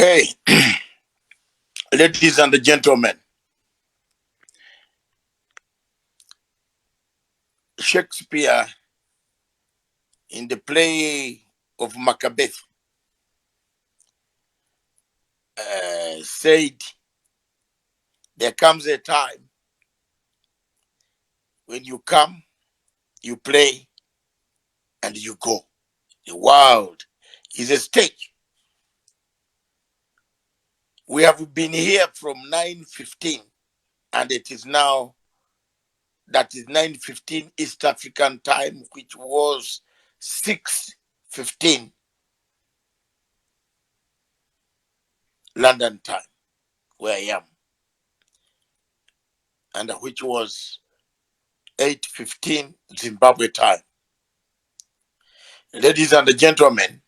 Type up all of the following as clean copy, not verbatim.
Okay, ladies and gentlemen, Shakespeare in the play of Macbeth said, there comes a time when you come, you play, and you go. The world is a stage. We have been here from 9:15, and it is now, that is 9:15 East African time, which was 6:15 London time, where I am, and which was 8:15 Zimbabwe time. Ladies and gentlemen,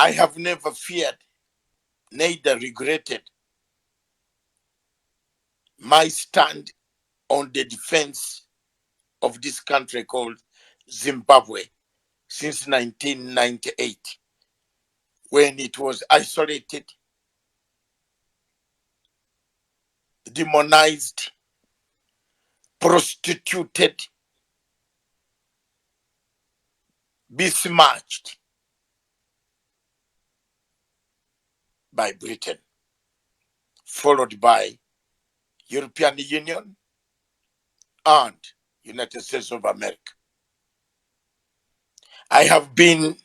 I have never feared, neither regretted my stand on the defense of this country called Zimbabwe since 1998, when it was isolated, demonized, prostituted, besmirched by Britain, followed by European Union and United States of America. I have been,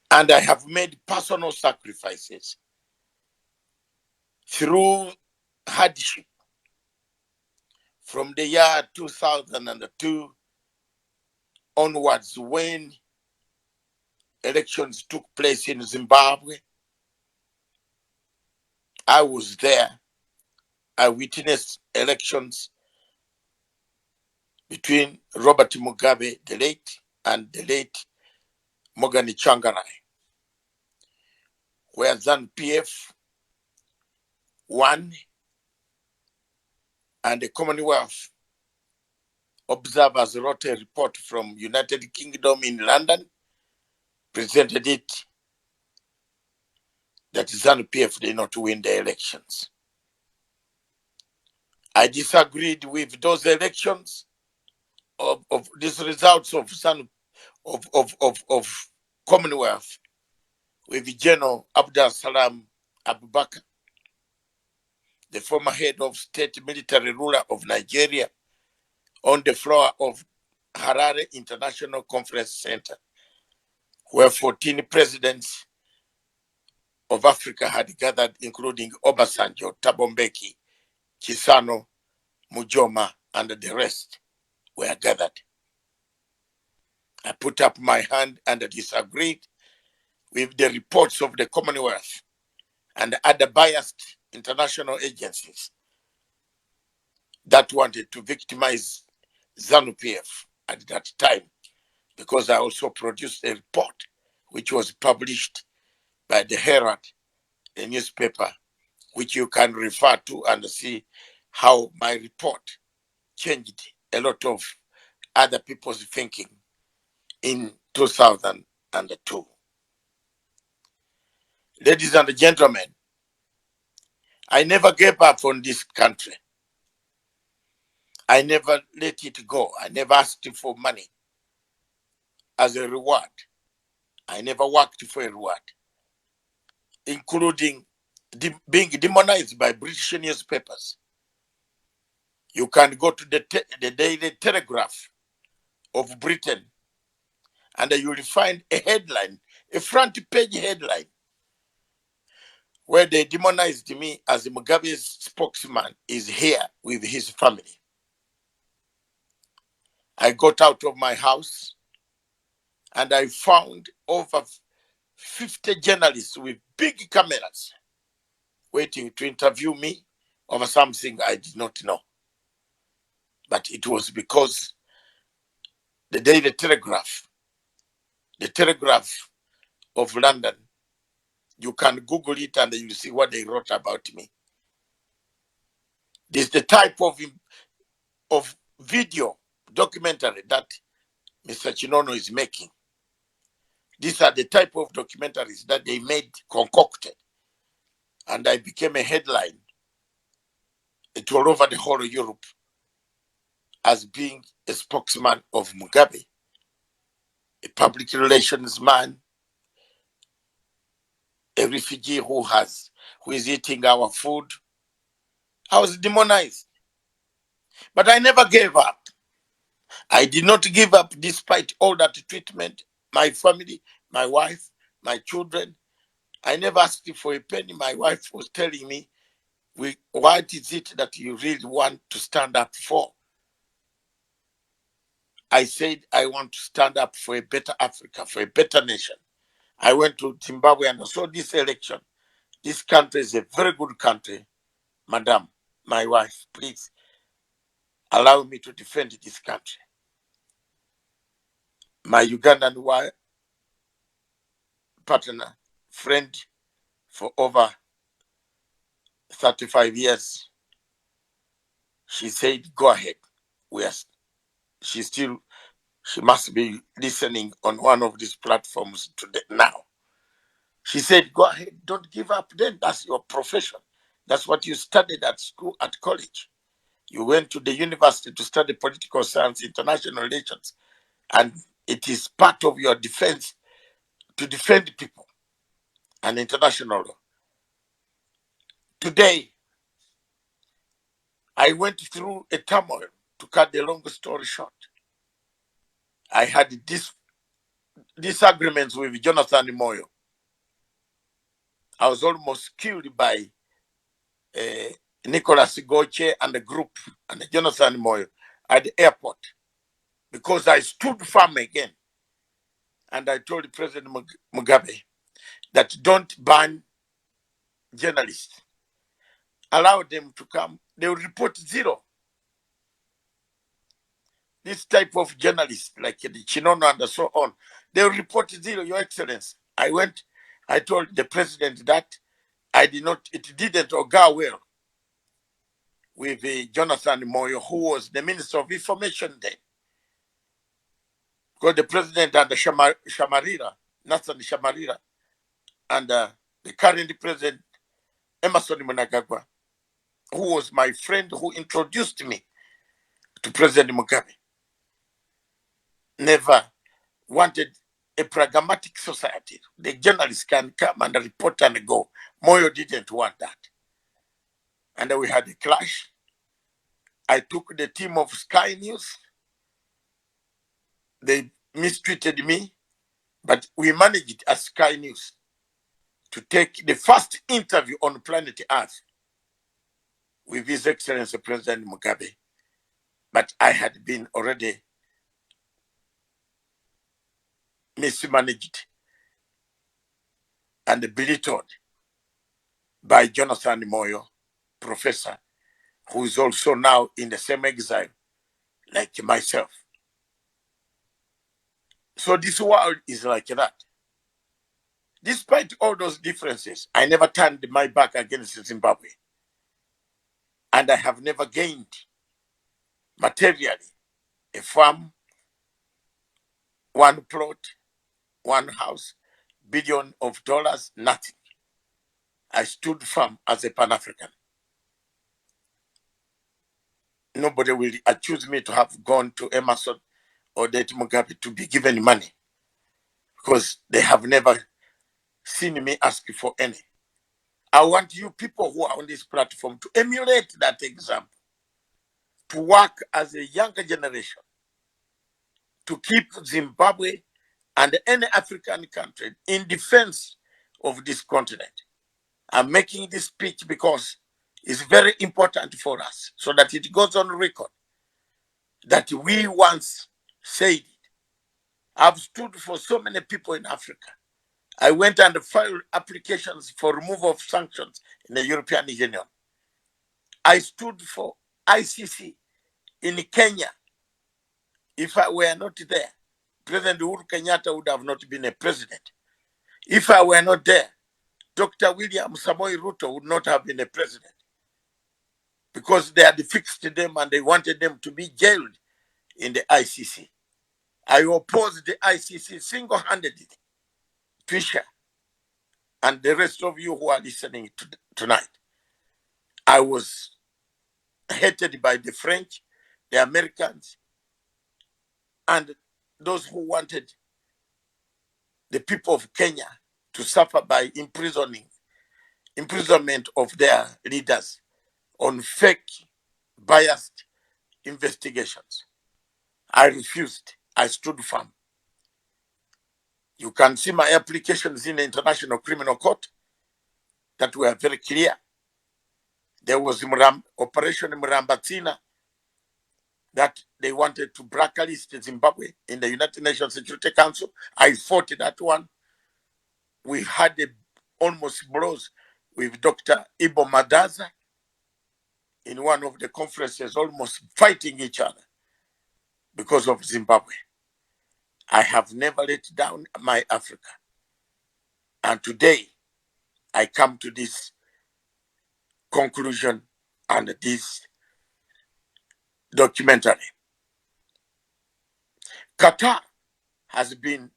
and I have made personal sacrifices through hardship from the year 2002 onwards, when elections took place in Zimbabwe. I was there. I witnessed elections between Robert Mugabe, the late, and the late Morgan Changarai, where ZANU-PF won, and the Commonwealth observers wrote a report from United Kingdom in London, presented it that ZANU-PF did not win the elections. I disagreed with those elections, of these results of Commonwealth, with General Abdul Salam Abubakar, the former head of state military ruler of Nigeria, on the floor of Harare International Conference Center, where 14 presidents of Africa had gathered, including Obasanjo, Thabo Mbeki, Chisano, Mujoma, and the rest were gathered. I put up my hand and disagreed with the reports of the Commonwealth and other biased international agencies that wanted to victimize ZANU-PF at that time, because I also produced a report which was published by the Herald, a newspaper, which you can refer to and see how my report changed a lot of other people's thinking in 2002. Ladies and gentlemen, I never gave up on this country. I never let it go. I never asked for money as a reward. I never worked for a reward, including being demonized by British newspapers. You can go to the Daily Telegraph of Britain, and you will find a headline, a front page headline, where they demonized me as Mugabe's spokesman is here with his family. I got out of my house and I found over 50 journalists with big cameras waiting to interview me over something I did not know. But it was because the Daily Telegraph, the Telegraph of London, you can Google it and you'll see what they wrote about me. This is the type of video documentary that Mr. Chinono is making. These are the type of documentaries that they made, concocted, and I became a headline all over the whole of Europe as being a spokesman of Mugabe, a public relations man, a refugee who is eating our food. I was demonized, but I never gave up. I did not give up despite all that treatment. My family, my wife, my children, I never asked for a penny. My wife was telling me, what is it that you really want to stand up for? I said, I want to stand up for a better Africa, for a better nation. I went to Zimbabwe and I saw this election. This country is a very good country. Madam, my wife, please allow me to defend this country. My Ugandan wife, partner, friend for over 35 years, she said, go ahead. She must be listening on one of these platforms today now. She said, go ahead, don't give up then. That's your profession. That's what you studied at school, at college. You went to the university to study political science, international relations, and it is part of your defense to defend people and international law. Today, I went through a turmoil. To cut the long story short, I had disagreements with Jonathan Moyo. I was almost killed by Nicholas Goche and the group and Jonathan Moyo at the airport because I stood firm again. And I told President Mugabe that don't ban journalists. Allow them to come. They will report zero. This type of journalists, like the Chinono and so on, they will report zero, Your Excellency. I told the president that it didn't go well with Jonathan Moyo, who was the Minister of Information then. Because the president and the Shamarira, Nathan Shamarira, and the current president, Emerson Mnangagwa, who was my friend who introduced me to President Mugabe, never wanted a pragmatic society. The journalists can come and report and go. Moyo didn't want that. And then we had a clash. I took the team of Sky News. They mistreated me, but we managed as Sky News to take the first interview on planet Earth with His Excellency President Mugabe. But I had been already mismanaged and belittled by Jonathan Moyo, professor, who is also now in the same exile like myself. So this world is like that. Despite all those differences, I never turned my back against Zimbabwe. And I have never gained materially a farm, one plot, one house, $billions of dollars, nothing. I stood firm as a Pan-African. Nobody will accuse me to have gone to Emerson or Det Mugabe to be given money because they have never seen me ask for any. I want you people who are on this platform to emulate that example, to work as a younger generation, to keep Zimbabwe and any African country in defense of this continent. I'm making this speech because it's very important for us so that it goes on record that we once said it. I've stood for so many people in Africa. I went and filed applications for removal of sanctions in the European Union. I stood for ICC in Kenya. If I were not there, President Uhuru Kenyatta would have not been a president. If I were not there, Dr. William Samoei Ruto would not have been a president because they had fixed them and they wanted them to be jailed in the ICC. I opposed the ICC single-handedly. Trisha, and the rest of you who are listening tonight, I was hated by the French, the Americans, and those who wanted the people of Kenya to suffer by imprisonment of their leaders on fake, biased investigations. I refused. I stood firm. You can see my applications in the International Criminal Court that were very clear. There was Operation Murambatsina that they wanted to blacklist Zimbabwe in the United Nations Security Council. I fought that one. We had almost blows with Dr. Ibo Madaza in one of the conferences, almost fighting each other because of Zimbabwe. I have never let down my Africa. And today, I come to this conclusion and this documentary. Qatar has been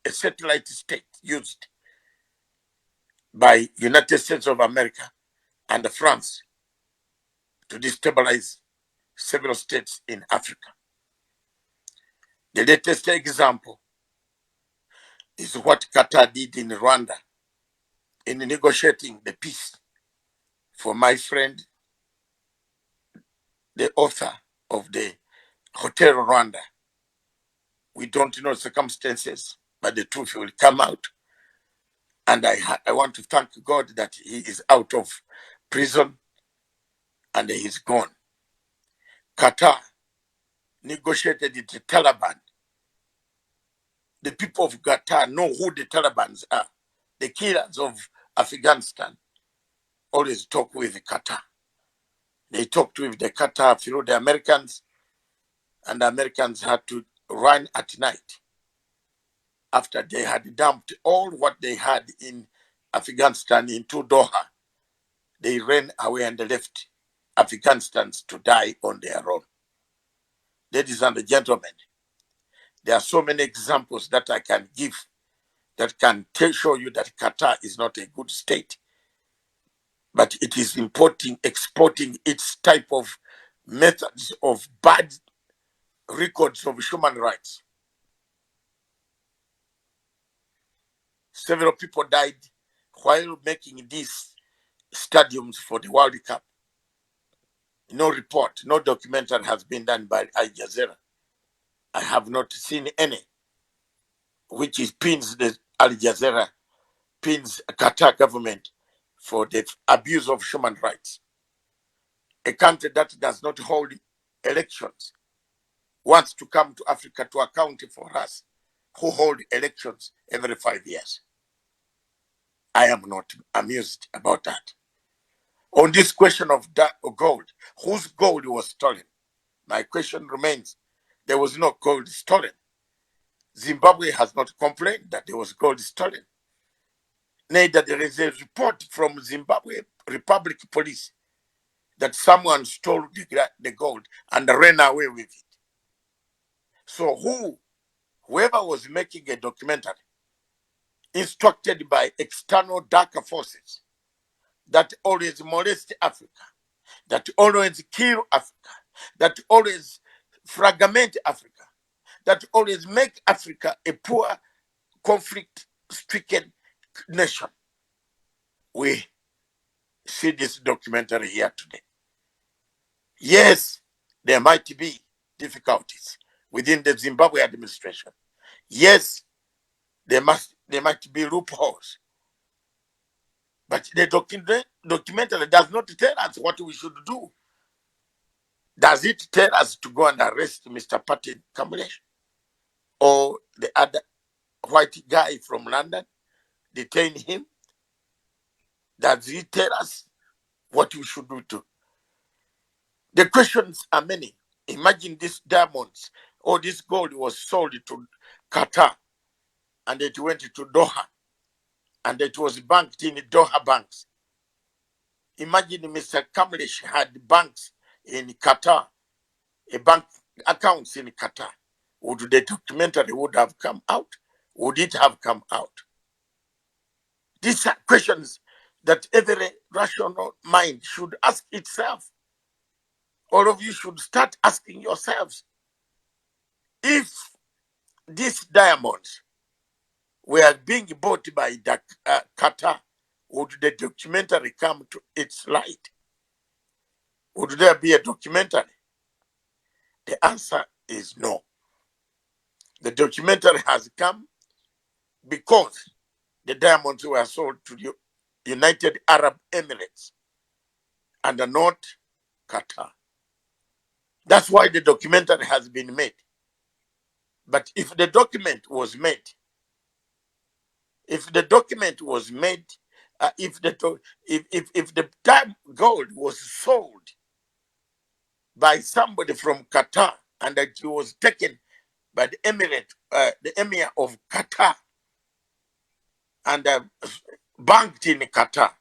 a satellite state used by United States of America and France to destabilize several states in Africa. The latest example is what Qatar did in Rwanda in negotiating the peace for my friend, the author of the Hotel Rwanda. We don't know circumstances, but the truth will come out. And I want to thank God that he is out of prison and he's gone. Qatar negotiated with the Taliban. The people of Qatar know who the Taliban are. The killers of Afghanistan always talk with Qatar. They talked with the Qatar through the Americans, and the Americans had to run at night after they had dumped all what they had in Afghanistan into Doha. They ran away and left Afghanistans to die on their own. Ladies and gentlemen, there are so many examples that I can give that can show you that Qatar is not a good state, but it is exporting its type of methods of bad records of human rights. Several people died while making these stadiums for the World Cup. No report, no documentary has been done by Al Jazeera. I have not seen any, which is pins the Al Jazeera, pins Qatar government for the abuse of human rights. A country that does not hold elections wants to come to Africa to account for us who hold elections every 5 years. I am not amused about that. On this question of gold, whose gold was stolen? My question remains, there was no gold stolen. Zimbabwe has not complained that there was gold stolen. Neither there is a report from Zimbabwe Republic Police that someone stole the gold and ran away with it. So whoever was making a documentary, instructed by external darker forces that always molest Africa, that always kill Africa, that always fragment Africa, that always make Africa a poor, conflict-stricken nation. We see this documentary here today. Yes, there might be difficulties within the Zimbabwe administration. Yes, there might be loopholes. But the documentary does not tell us what we should do. Does it tell us to go and arrest Mr. Patrick Kamlesh or the other white guy from London, detain him? Does it tell us what we should do? The questions are many. Imagine these diamonds or this gold was sold to Qatar and it went to Doha and it was banked in Doha banks. Imagine Mr. Kamlesh had banks in Qatar, a bank accounts in Qatar. Would the documentary have come out? Would it have come out? These are questions that every rational mind should ask itself. All of you should start asking yourselves, if these diamonds were being bought by Qatar, would the documentary come to its light? Would there be a documentary? The answer is no. The documentary has come because the diamonds were sold to the United Arab Emirates and not Qatar. That's why the documentary has been made. But if the document was made, if the document was made, if the time gold was sold by somebody from Qatar and that it was taken by the emir of Qatar and banked in Qatar,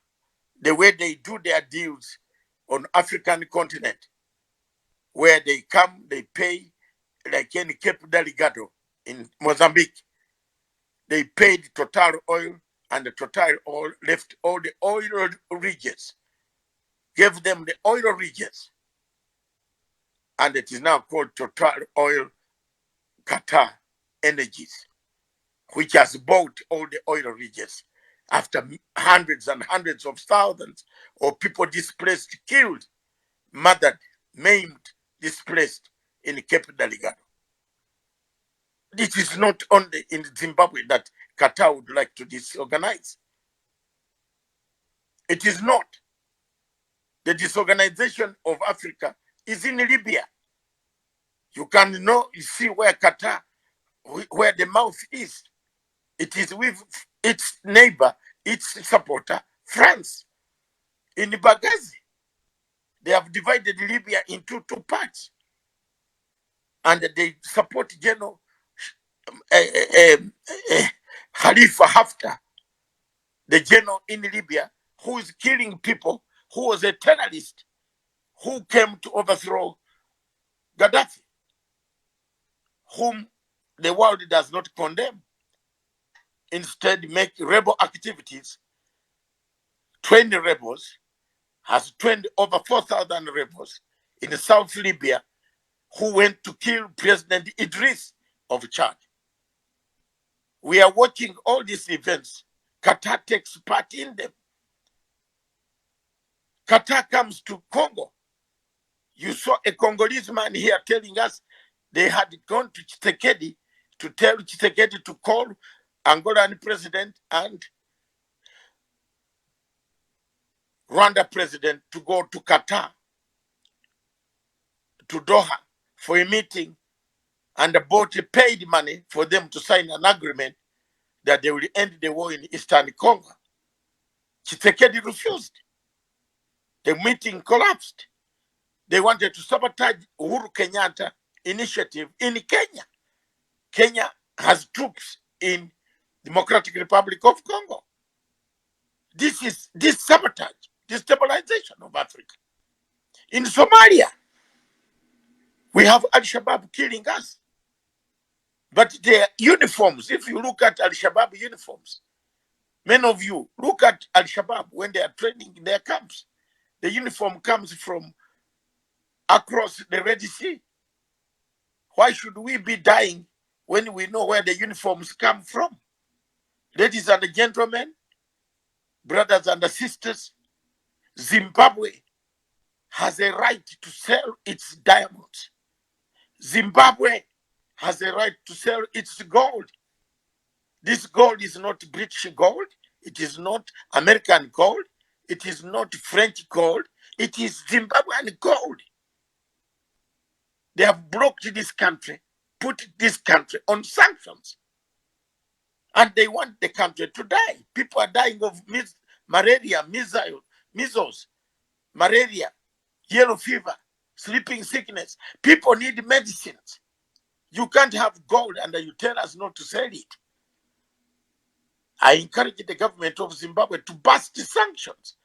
the way they do their deals on African continent, where they come, they pay, like in Cape Delgado in Mozambique, they paid Total Oil, and the Total Oil left all the oil riches, gave them the oil riches, and it is now called Total Oil Qatar Energies, which has bought all the oil riches after hundreds and hundreds of thousands of people displaced, killed, murdered, maimed, displaced in Cape Delgado. This is not only in Zimbabwe that Qatar would like to disorganize. It is not. The disorganization of Africa is in Libya. You can you see where Qatar, where the mouth is. It is with its neighbor, its supporter, France. In Benghazi, they have divided Libya into two parts. And they support General Khalifa Haftar, the general in Libya, who is killing people, who was a terrorist, who came to overthrow Gaddafi, whom the world does not condemn. Instead, make rebel activities. 20 rebels, has trained over 4,000 rebels in South Libya who went to kill President Idris of Chad. We are watching all these events. Qatar takes part in them. Qatar comes to Congo. You saw a Congolese man here telling us they had gone to Tshisekedi to tell Tshisekedi to call Angolan president and Rwanda president to go to Qatar, to Doha, for a meeting, and the boat paid money for them to sign an agreement that they will end the war in Eastern Congo. Tshisekedi refused. The meeting collapsed. They wanted to sabotage Uhuru Kenyatta initiative in Kenya. Kenya has troops in Democratic Republic of Congo. This is this sabotage, destabilization of Africa. In Somalia, we have Al-Shabaab killing us. But their uniforms, if you look at Al-Shabaab uniforms, many of you look at Al-Shabaab when they are training in their camps. The uniform comes from across the Red Sea. Why should we be dying when we know where the uniforms come from? Ladies and gentlemen, brothers and sisters, Zimbabwe has a right to sell its diamonds. Zimbabwe has a right to sell its gold. This gold is not British gold. It is not American gold. It is not French gold. It is Zimbabwean gold. They have blocked this country, put this country on sanctions. And they want the country to die. People are dying of malaria, measles, malaria, yellow fever, sleeping sickness. People need medicines. You can't have gold and you tell us not to sell it. I encourage the government of Zimbabwe to bust the sanctions,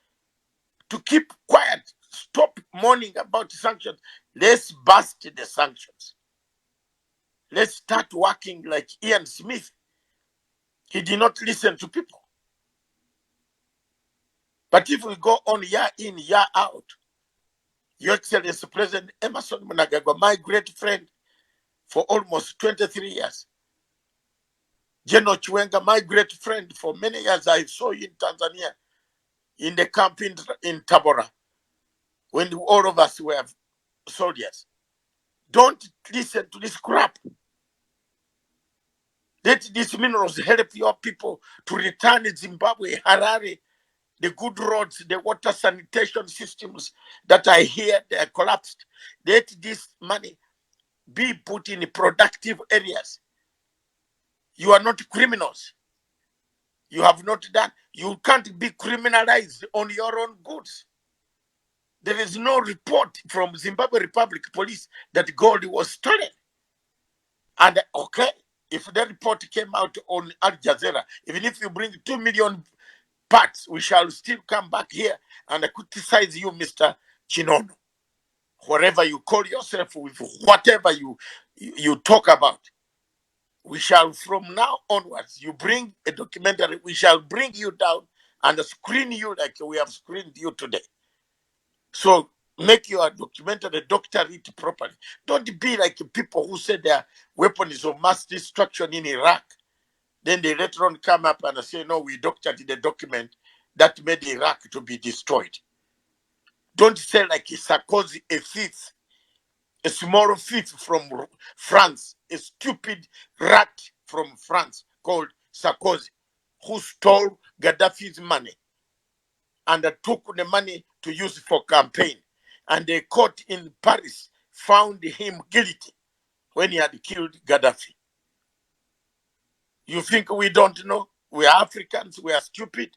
to keep quiet, stop mourning about the sanctions. Let's bust the sanctions. Let's start working like Ian Smith. He did not listen to people. But if we go on year in, year out, Your Excellency President Emerson Mnangagwa, my great friend for almost 23 years. General Chiwenga, my great friend for many years. I saw you in Tanzania, in the camp in Tabora, when all of us were soldiers. Don't listen to this crap. Let these minerals help your people to return Zimbabwe, Harare, the good roads, the water sanitation systems that I hear they are collapsed. Let this money be put in productive areas. You are not criminals. You have not done. You can't be criminalized on your own goods. There is no report from Zimbabwe Republic Police that gold was stolen. And okay, if that report came out on Al Jazeera, even if you bring 2 million parts, we shall still come back here and criticize you, Mr. Chinono. Whatever you call yourself with, whatever you talk about, we shall from now onwards, you bring a documentary, we shall bring you down and screen you like we have screened you today. So make your documentary, doctor it properly. Don't be like people who say their weapons of mass destruction in Iraq. Then they later on come up and say, no, we doctored the document that made Iraq to be destroyed. Don't say like Sarkozy, a thief, a small thief from France, a stupid rat from France called Sarkozy, who stole Gaddafi's money and took the money to use for campaign. And the court in Paris found him guilty when he had killed Gaddafi. You think we don't know? We are Africans, we are stupid.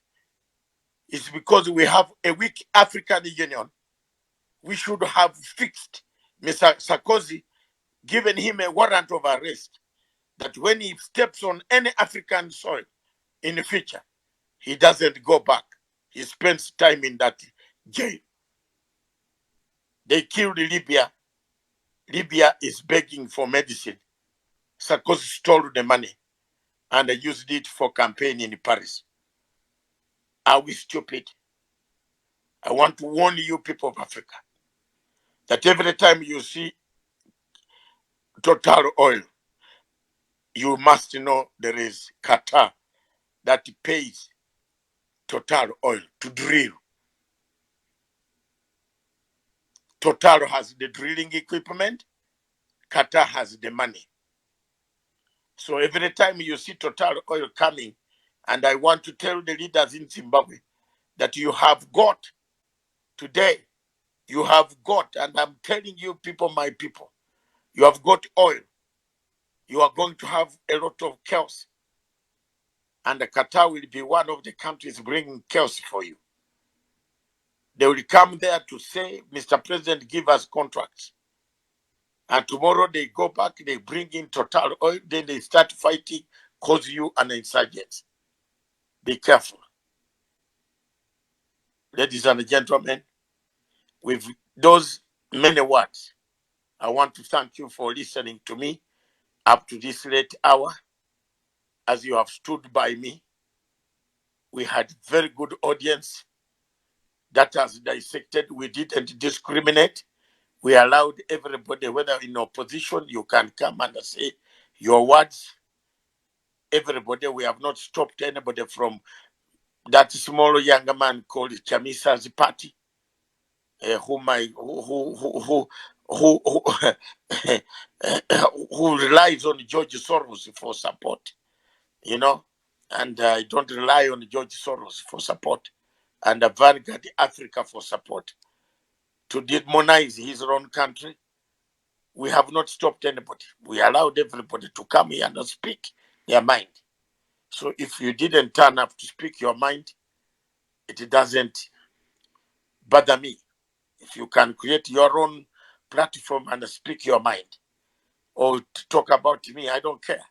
It's because we have a weak African Union. We should have fixed Mr. Sarkozy, given him a warrant of arrest, that when he steps on any African soil in the future, he doesn't go back. He spends time in that jail. They killed Libya. Libya is begging for medicine. Sarkozy stole the money and used it for campaign in Paris. Are we stupid? I want to warn you, people of Africa, that every time you see Total Oil, you must know there is Qatar that pays Total Oil to drill. Total has the drilling equipment, Qatar has the money. So every time you see Total Oil coming, and I want to tell the leaders in Zimbabwe that you have got today, you have got, and I'm telling you, people, my people, you have got oil. You are going to have a lot of chaos. And Qatar will be one of the countries bringing chaos for you. They will come there to say, Mr. President, give us contracts. And tomorrow they go back, they bring in Total Oil, then they start fighting, cause you an insurgent. Be careful. Ladies and gentlemen, with those many words, I want to thank you for listening to me up to this late hour. As you have stood by me, we had very good audience that has dissected. We didn't discriminate. We allowed everybody, whether in opposition, you can come and say your words. Everybody, we have not stopped anybody from that small younger man called Chamisa's party, whom I, who who relies on George Soros for support, you know, and I don't rely on George Soros for support, and Vanguard Africa for support to demonize his own country. We have not stopped anybody. We allowed everybody to come here and speak their mind. So if you didn't turn up to speak your mind, it doesn't bother me. If you can create your own platform and speak your mind or to talk about me, I don't care.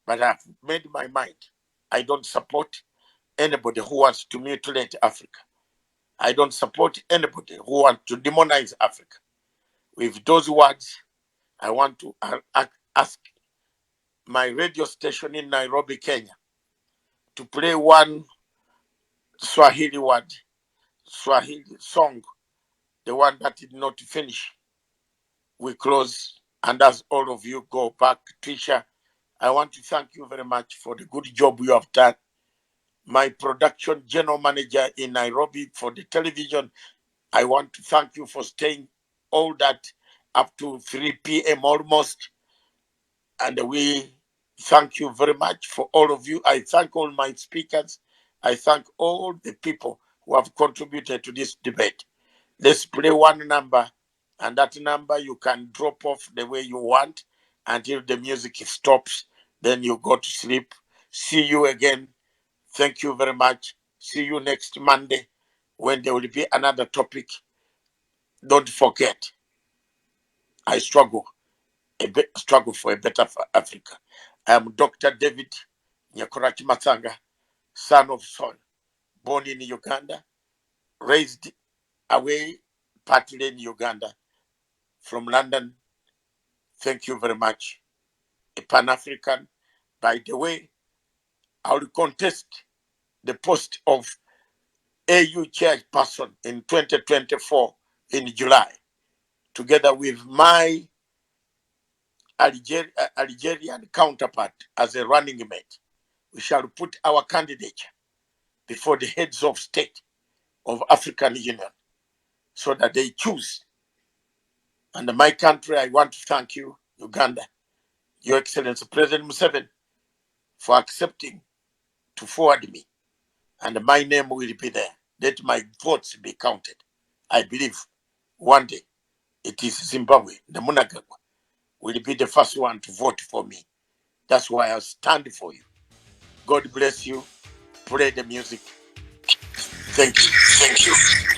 But I've made my mind. I don't support anybody who wants to mutilate Africa. I don't support anybody who wants to demonize Africa. With those words, I want to ask my radio station in Nairobi, Kenya, to play one Swahili word, Swahili song, the one that did not finish, we close. And as all of you go back, Trisha, I want to thank you very much for the good job you have done. My production general manager in Nairobi for the television, I want to thank you for staying all that up to 3 p.m. almost. And we thank you very much for all of you. I thank all my speakers. I thank all the people who have contributed to this debate. Let's play one number, and that number you can drop off the way you want until the music stops. Then you go to sleep. See you again. Thank you very much. See you next Monday when there will be another topic. Don't forget, I struggle for a better Africa. I am Dr. David Nyakoraki Matsanga, son of soil, born in Uganda, raised away partly in Uganda, from London. Thank you very much. A Pan-African. By the way, I will contest the post of AU chairperson in 2024 in July, together with my Algerian counterpart as a running mate. We shall put our candidature before the heads of state of African Union so that they choose. And my country, I want to thank you, Uganda, Your Excellency President Museveni, for accepting to forward me. And my name will be there. Let my votes be counted. I believe one day it is Zimbabwe, the Munagagwa, will be the first one to vote for me. That's why I'll stand for you. God bless you. Play the music. Thank you. Thank you.